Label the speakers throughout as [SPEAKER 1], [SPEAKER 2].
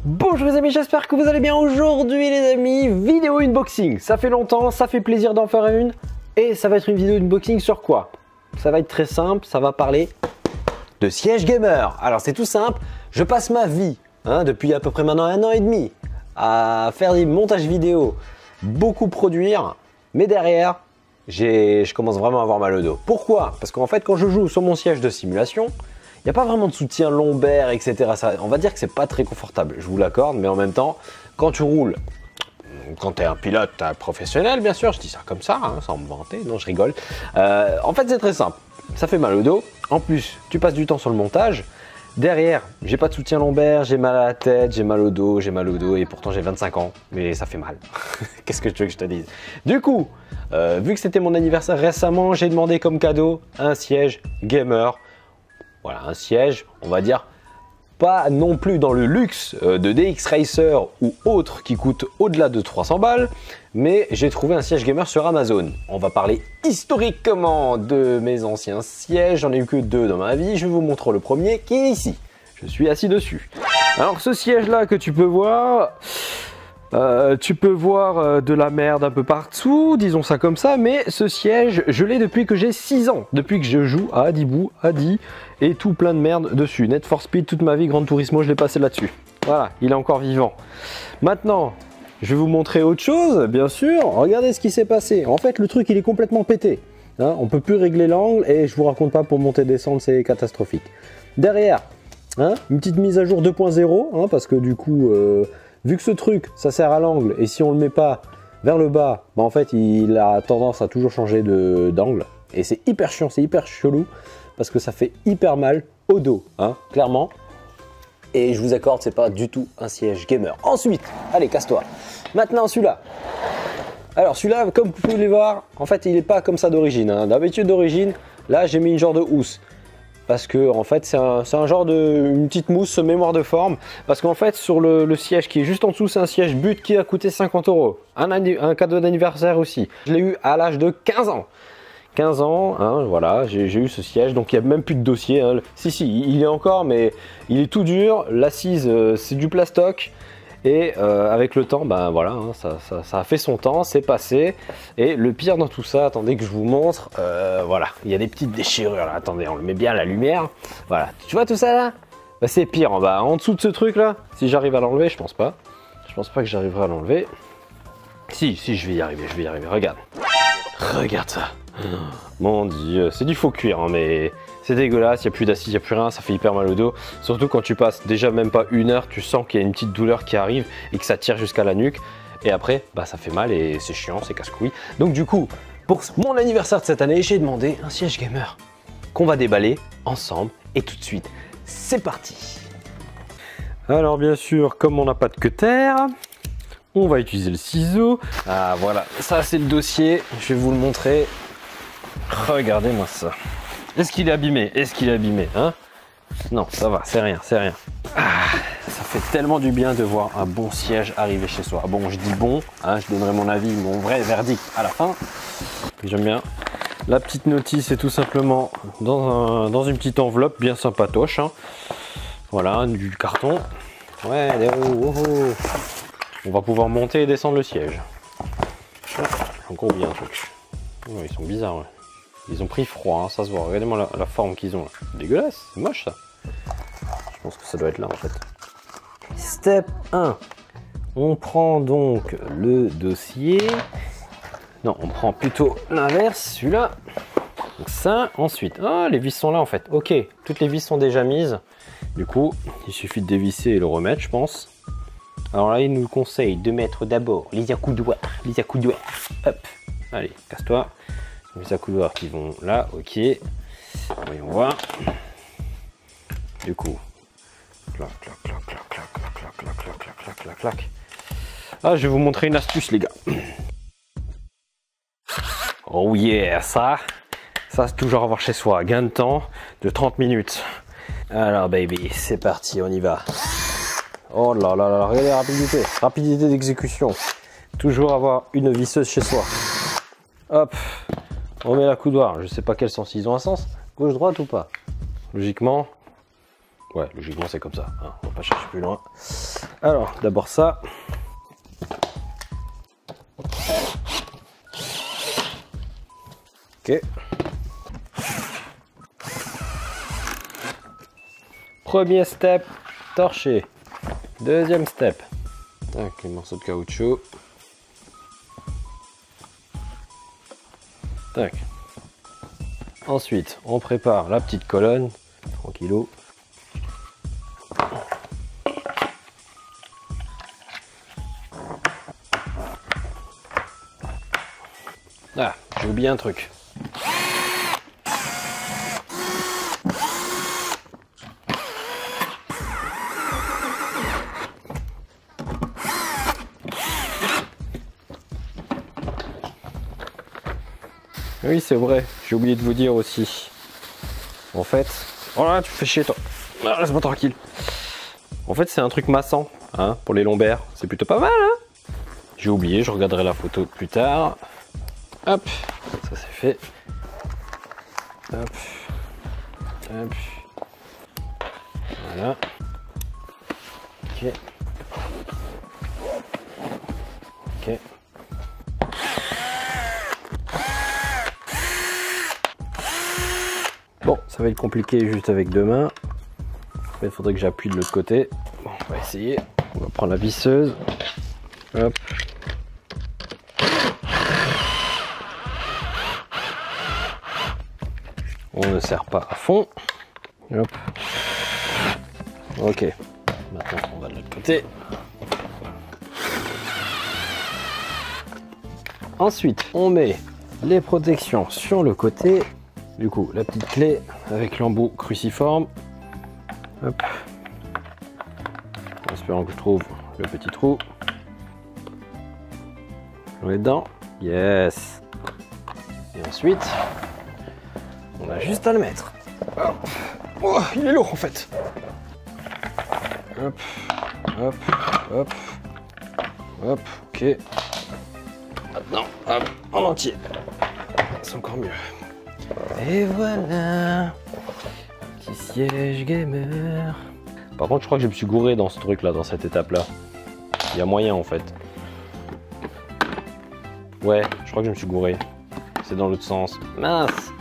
[SPEAKER 1] Bonjour les amis, j'espère que vous allez bien. Aujourd'hui les amis, vidéo unboxing. Ça fait longtemps, ça fait plaisir d'en faire une. Et ça va être une vidéo unboxing sur quoi? Ça va être très simple, ça va parler de siège gamer. Alors c'est tout simple, je passe ma vie, depuis à peu près maintenant 1 an et demi, à faire des montages vidéo, beaucoup produire. Mais derrière, je commence vraiment à avoir mal au dos. Pourquoi? Parce qu'en fait quand je joue sur mon siège de simulation, il n'y a pas vraiment de soutien lombaire, etc. On va dire que c'est pas très confortable, je vous l'accorde, mais en même temps, quand tu roules, quand tu es un pilote professionnel, bien sûr, je dis ça comme ça, sans me vanter, non, je rigole. En fait, c'est très simple, ça fait mal au dos. En plus, tu passes du temps sur le montage. Derrière, j'ai pas de soutien lombaire, j'ai mal à la tête, j'ai mal au dos, et pourtant j'ai 25 ans, mais ça fait mal. Qu'est-ce que tu veux que je te dise? Du coup, vu que c'était mon anniversaire récemment, j'ai demandé comme cadeau un siège gamer. Voilà, un siège, on va dire, pas non plus dans le luxe de DX Racer ou autre qui coûte au-delà de 300 balles, mais j'ai trouvé un siège gamer sur Amazon. On va parler historiquement de mes anciens sièges, j'en ai eu que 2 dans ma vie, je vous montre le premier qui est ici. Je suis assis dessus. Alors ce siège-là que tu peux voir... de la merde un peu partout, disons ça comme ça, mais ce siège, je l'ai depuis que j'ai 6 ans, depuis que je joue à Adibou, Adi, et tout plein de merde dessus. Need for Speed, toute ma vie, Gran Turismo, je l'ai passé là-dessus. Voilà, il est encore vivant. Maintenant, je vais vous montrer autre chose, bien sûr. Regardez ce qui s'est passé. En fait, le truc, il est complètement pété. On peut plus régler l'angle, et je vous raconte pas, pour monter et descendre, c'est catastrophique. Derrière, une petite mise à jour 2.0, parce que du coup... vu que ce truc, ça sert à l'angle, et si on le met pas vers le bas, en fait, il a tendance à toujours changer d'angle. Et c'est hyper chiant, c'est hyper chelou, parce que ça fait hyper mal au dos, clairement. Et je vous accorde, c'est pas du tout un siège gamer. Ensuite, allez, casse-toi. Maintenant, celui-là. Alors, celui-là, comme vous pouvez le voir, en fait, il n'est pas comme ça d'origine. D'habitude, d'origine, là, j'ai mis une genre de housse. Parce que en fait c'est un genre une petite mousse mémoire de forme, parce qu'en fait sur le siège qui est juste en dessous, c'est un siège but qui a coûté 50 €. Un cadeau d'anniversaire aussi. Je l'ai eu à l'âge de 15 ans. 15 ans, voilà, j'ai eu ce siège, donc il n'y a même plus de dossier. Si, il est encore, mais il est tout dur. L'assise, c'est du plastoc. Et avec le temps, voilà, ça a fait son temps, c'est passé. Et le pire dans tout ça, attendez que je vous montre, voilà, il y a des petites déchirures là, attendez, on le met bien à la lumière. Voilà, tu vois tout ça là? C'est pire en bas, en dessous de ce truc là, si j'arrive à l'enlever, je pense pas. Je pense pas que j'arriverai à l'enlever. Si, je vais y arriver, regarde. Regarde ça. Mon Dieu, c'est du faux cuir, mais c'est dégueulasse, il n'y a plus d'assise, il n'y a plus rien, ça fait hyper mal au dos. Surtout quand tu passes déjà même pas 1 heure, tu sens qu'il y a une petite douleur qui arrive et que ça tire jusqu'à la nuque. Et après, ça fait mal et c'est chiant, c'est casse-couille. Donc du coup, pour mon anniversaire de cette année, j'ai demandé un siège gamer qu'on va déballer ensemble. Et tout de suite, c'est parti. Alors bien sûr, comme on n'a pas de cutter, on va utiliser le ciseau. Ah voilà, ça c'est le dossier, je vais vous le montrer. Regardez-moi ça. Est-ce qu'il est abîmé? Non, ça va, c'est rien. Ça fait tellement du bien de voir un bon siège arriver chez soi. Bon, je dis bon, je donnerai mon avis, mon vrai verdict à la fin. J'aime bien. La petite notice est tout simplement dans une petite enveloppe bien sympatoche. Voilà, du carton. Ouais, des roues. On va pouvoir monter et descendre le siège. Encore bien un truc. Oh, ils sont bizarres. Ils ont pris froid, ça se voit. Regardez-moi la forme qu'ils ont là. Dégueulasse, c'est moche ça. Je pense que ça doit être là en fait. Step 1. On prend donc le dossier. Non, on prend plutôt l'inverse, celui-là. Donc ça, ensuite. Ah, les vis sont là en fait. Ok, toutes les vis sont déjà mises. Du coup, il suffit de dévisser et le remettre, je pense. Alors là, il nous conseille de mettre d'abord les accoudoirs. Hop, allez, casse-toi. Les accoudoirs qui vont là, ok. Voyons voir. Du coup, clac. Ah, je vais vous montrer une astuce, les gars. Oh yeah, ça c'est toujours à voir chez soi. Gain de temps de 30 minutes. Alors, baby, c'est parti, on y va. Oh là là, regardez la rapidité d'exécution. Toujours avoir une visseuse chez soi. Hop, on met l'accoudoir. Je sais pas quel sens ils ont un sens. Gauche, droite ou pas? Logiquement, Ouais, logiquement c'est comme ça, hein. On va pas chercher plus loin. Alors, d'abord ça. Ok. Premier step, torché. Deuxième step. Tac, les morceaux de caoutchouc. Tac. Ensuite, on prépare la petite colonne. Tranquillou. Ah, j'ai oublié un truc. Oui, c'est vrai, j'ai oublié de vous dire aussi. En fait, oh là, tu fais chier toi. Ah, laisse-moi tranquille. En fait, c'est un truc massant, hein, pour les lombaires. C'est plutôt pas mal, hein. J'ai oublié, je regarderai la photo plus tard. Hop, ça c'est fait. Hop, hop. Voilà. Ok. Ok. Bon, ça va être compliqué juste avec deux mains. Il faudrait que j'appuie de l'autre côté. Bon, on va essayer. On va prendre la visseuse. Hop. On ne serre pas à fond. Hop. Ok. Maintenant, on va de l'autre côté. Ensuite, on met les protections sur le côté. Du coup, la petite clé avec l'embout cruciforme. Hop. En espérant que je trouve le petit trou. On est dedans. Yes. Et ensuite, on a juste à le mettre. Oh, il est lourd en fait. Hop, hop, hop, hop, ok. Maintenant, hop, en entier. C'est encore mieux. Et voilà, petit siège gamer. Par contre, je crois que je me suis gouré dans ce truc là, dans cette étape là. Il y a moyen en fait. Ouais, je crois que je me suis gouré. C'est dans l'autre sens. Mince.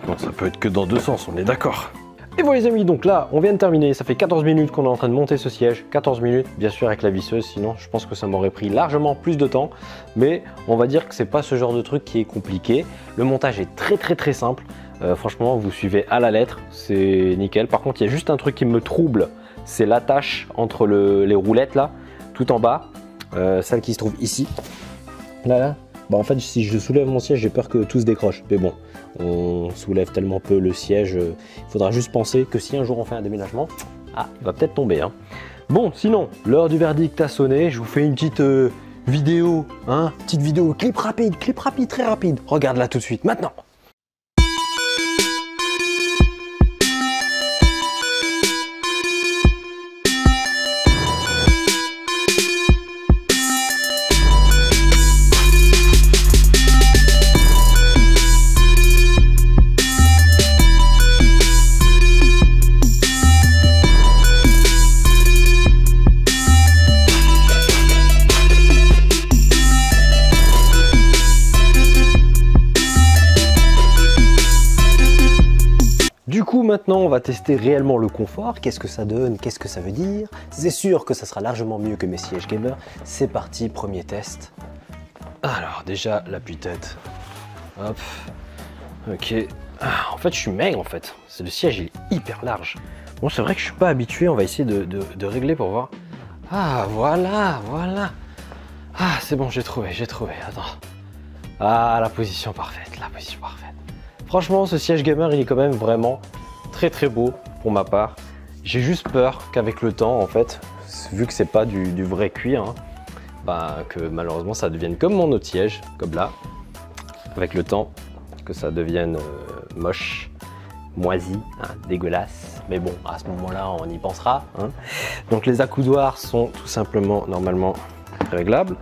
[SPEAKER 1] Bon, ça peut être que dans deux sens, on est d'accord. Et voilà les amis, donc là, on vient de terminer. Ça fait 14 minutes qu'on est en train de monter ce siège. 14 minutes, bien sûr avec la visseuse, sinon je pense que ça m'aurait pris largement plus de temps. Mais on va dire que c'est pas ce genre de truc qui est compliqué. Le montage est très simple. Franchement, vous suivez à la lettre, c'est nickel. Par contre, il y a juste un truc qui me trouble, c'est l'attache entre les roulettes là, tout en bas. Celle qui se trouve ici. Là. Bah en fait, si je soulève mon siège, j'ai peur que tout se décroche. Mais bon, on soulève tellement peu le siège, il faudra juste penser que si un jour on fait un déménagement, il va peut-être tomber. Hein. Bon, sinon, l'heure du verdict a sonné. Je vous fais une petite vidéo, hein, petite vidéo, clip rapide, très rapide. Regarde-la tout de suite, maintenant. Du coup, maintenant, on va tester réellement le confort. Qu'est-ce que ça donne? Qu'est-ce que ça veut dire? C'est sûr que ça sera largement mieux que mes sièges gamer. C'est parti, premier test. Alors, déjà, l'appui-tête. Hop. Ok. En fait, je suis maigre, en fait. Le siège, il est hyper large. Bon, c'est vrai que je suis pas habitué. On va essayer de régler pour voir. Ah, voilà. Ah, c'est bon, j'ai trouvé. Attends. Ah, la position parfaite. Franchement, ce siège gamer, il est quand même vraiment très beau pour ma part. J'ai juste peur qu'avec le temps, en fait, vu que c'est pas du vrai cuir, hein, bah, que malheureusement ça devienne comme mon autre siège, comme là, avec le temps, que ça devienne moche, moisi, hein, dégueulasse. Mais bon, à ce moment-là, on y pensera. Hein. Donc les accoudoirs sont tout simplement normalement réglables.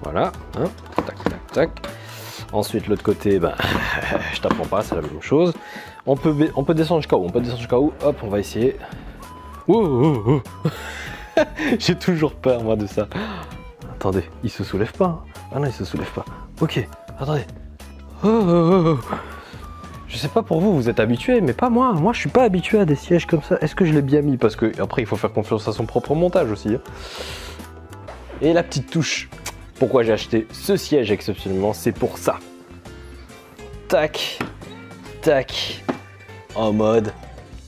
[SPEAKER 1] Voilà, hein. Tac. Ensuite, l'autre côté, ben, je t'apprends pas, c'est la même chose. On peut descendre jusqu'à où? On peut descendre jusqu'à où? Hop, on va essayer. Oh. J'ai toujours peur, moi, de ça. Attendez, il se soulève pas. Hein. Ah non, il se soulève pas. Ok, attendez. Je sais pas pour vous, vous êtes habitués, mais pas moi. Moi, je suis pas habitué à des sièges comme ça. Est-ce que je l'ai bien mis? Parce que après, il faut faire confiance à son propre montage aussi. Hein. Et la petite touche. Pourquoi j'ai acheté ce siège exceptionnellement? C'est pour ça. Tac, tac, en mode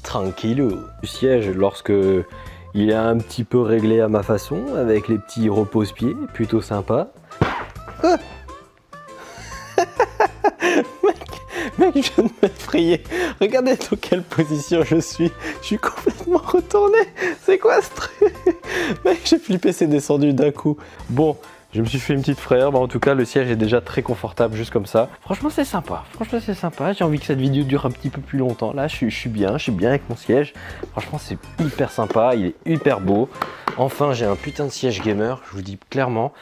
[SPEAKER 1] tranquillou. Le siège, lorsque il est un petit peu réglé à ma façon, avec les petits repose-pieds, plutôt sympa. Ah mec, je viens de m'effrayer. Regardez dans quelle position je suis. Je suis complètement retourné. C'est quoi ce truc? Mec, j'ai flippé, c'est descendu d'un coup. Bon, je me suis fait une petite frayeur. En tout cas, le siège est déjà très confortable, juste comme ça. Franchement, c'est sympa. Franchement, c'est sympa. J'ai envie que cette vidéo dure un petit peu plus longtemps. Là, je suis bien avec mon siège. Franchement, c'est hyper sympa. Il est hyper beau. Enfin, j'ai un putain de siège gamer, je vous dis clairement.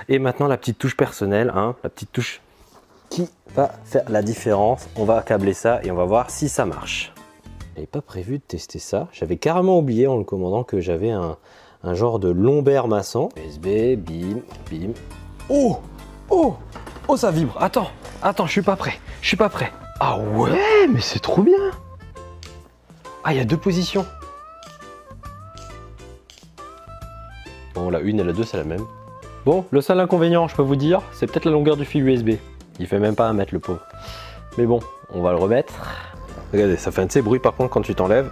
[SPEAKER 1] Et maintenant, la petite touche personnelle, hein, la petite touche qui va faire la différence. On va câbler ça et on va voir si ça marche. J'avais pas prévu de tester ça. J'avais carrément oublié en le commandant que j'avais un genre de lombaire maçon. USB, bim, bim. Oh, ça vibre. Attends, je suis pas prêt. Ah ouais, mais c'est trop bien. Ah, il y a deux positions. Bon, la une et la deux, c'est la même. Bon, le seul inconvénient, je peux vous dire, c'est peut-être la longueur du fil USB. Il fait même pas 1 mètre, le pauvre. Mais bon, on va le remettre. Regardez, ça fait un de ces bruits par contre quand tu t'enlèves.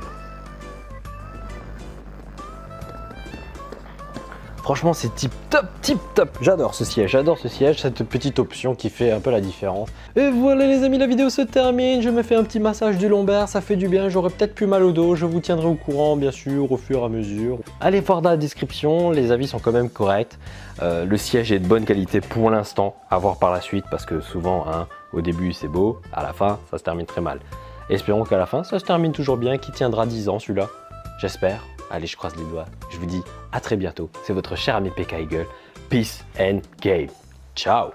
[SPEAKER 1] Franchement, c'est tip top. J'adore ce siège, cette petite option qui fait un peu la différence. Et voilà les amis, la vidéo se termine. Je me fais un petit massage du lombaire, ça fait du bien. J'aurais peut-être plus mal au dos. Je vous tiendrai au courant, bien sûr, au fur et à mesure. Allez voir dans la description, les avis sont quand même corrects. Le siège est de bonne qualité pour l'instant, à voir par la suite, parce que souvent, hein, au début c'est beau, à la fin, ça se termine très mal. Espérons qu'à la fin, ça se termine toujours bien, qu'il tiendra 10 ans celui-là. J'espère. Allez, je croise les doigts. Je vous dis à très bientôt. C'est votre cher ami PK Eagle. Peace and game. Ciao.